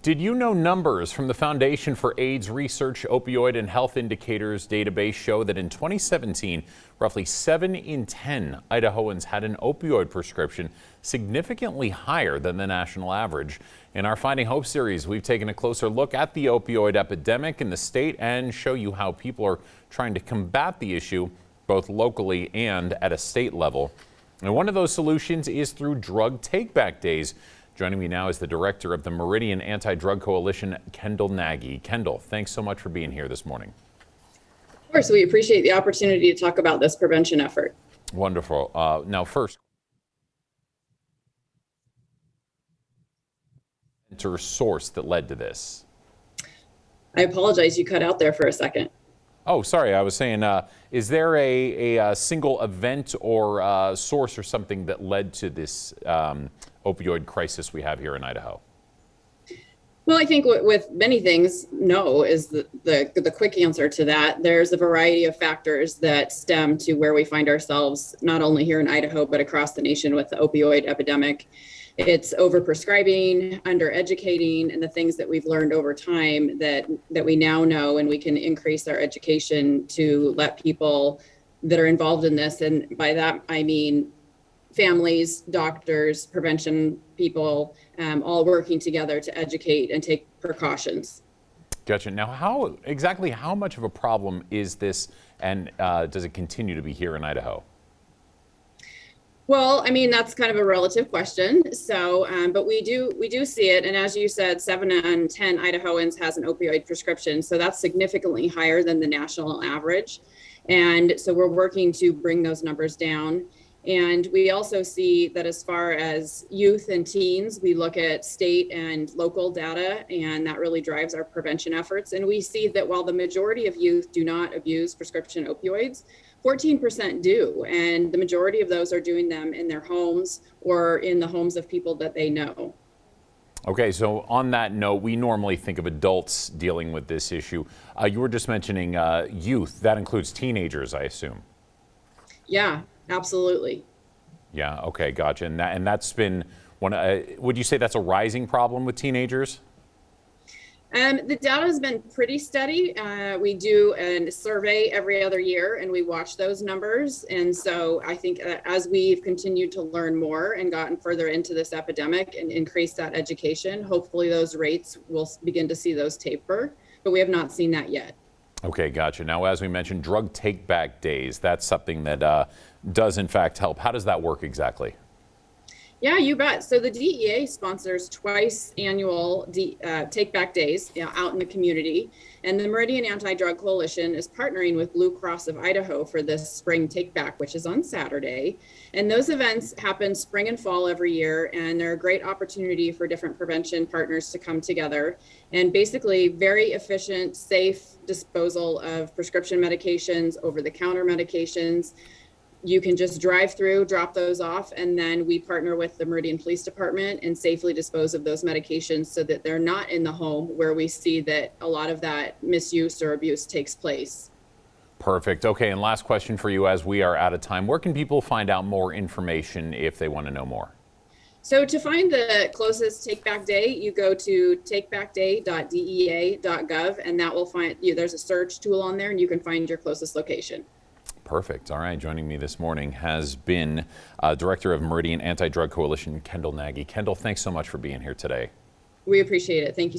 Did you know numbers from the Foundation for AIDS Research Opioid and Health Indicators database show that in 2017, roughly 7 in 10 Idahoans had an opioid prescription, significantly higher than the national average? In our Finding Hope series, we've taken a closer look at the opioid epidemic in the state and show you how people are trying to combat the issue both locally and at a state level. And one of those solutions is through drug take-back days. Joining me now is the director of the Meridian Anti-Drug Coalition, Kendall Nagy. Kendall, thanks so much for being here this morning. Of course, we appreciate the opportunity to talk about this prevention effort. Wonderful. Now first, source that led to this. I apologize, you cut out there for a second. Oh, sorry. I was saying, is there a single event or source or something that led to this opioid crisis we have here in Idaho? Well, I think with many things, no is the quick answer to that. There's a variety of factors that stem to where we find ourselves, not only here in Idaho, but across the nation with the opioid epidemic. It's overprescribing, undereducating, and the things that we've learned over time that we now know, and we can increase our education to let people that are involved in this. And by that, I mean families, doctors, prevention people, all working together to educate and take precautions. Gotcha. Now, how much of a problem is this, and does it continue to be here in Idaho? Well, I mean, that's kind of a relative question. So, but we do see it. And as you said, 7 in 10 Idahoans has an opioid prescription. So that's significantly higher than the national average. And so we're working to bring those numbers down. And we also see that as far as youth and teens, we look at state and local data, and that really drives our prevention efforts. And we see that while the majority of youth do not abuse prescription opioids, 14% do, and the majority of those are doing them in their homes or in the homes of people that they know. Okay, so on that note, we normally think of adults dealing with this issue. You were just mentioning youth. That includes teenagers, I assume. Yeah, absolutely. Yeah, okay, gotcha. And that's been one. Would you say that's a rising problem with teenagers? The data has been pretty steady. We do a survey every other year and we watch those numbers. And so I think as we've continued to learn more and gotten further into this epidemic and increase that education, hopefully those rates will begin to see those taper, but we have not seen that yet. Okay, gotcha. Now, as we mentioned, drug take-back days, that's something that does in fact help. How does that work exactly? Yeah, you bet. So the DEA sponsors twice annual take-back days out in the community. And the Meridian Anti-Drug Coalition is partnering with Blue Cross of Idaho for this spring take-back, which is on Saturday. And those events happen spring and fall every year. And they're a great opportunity for different prevention partners to come together. And basically very efficient, safe disposal of prescription medications, over-the-counter medications. You can just drive through, drop those off, and then we partner with the Meridian Police Department and safely dispose of those medications so that they're not in the home where we see that a lot of that misuse or abuse takes place. Perfect. Okay, and last question for you as we are out of time. Where can people find out more information if they want to know more? So to find the closest take-back day, you go to takebackday.dea.gov, and that will find you. There's a search tool on there, and you can find your closest location. Perfect. All right. Joining me this morning has been Director of Meridian Anti-Drug Coalition, Kendall Nagy. Kendall, thanks so much for being here today. We appreciate it. Thank you.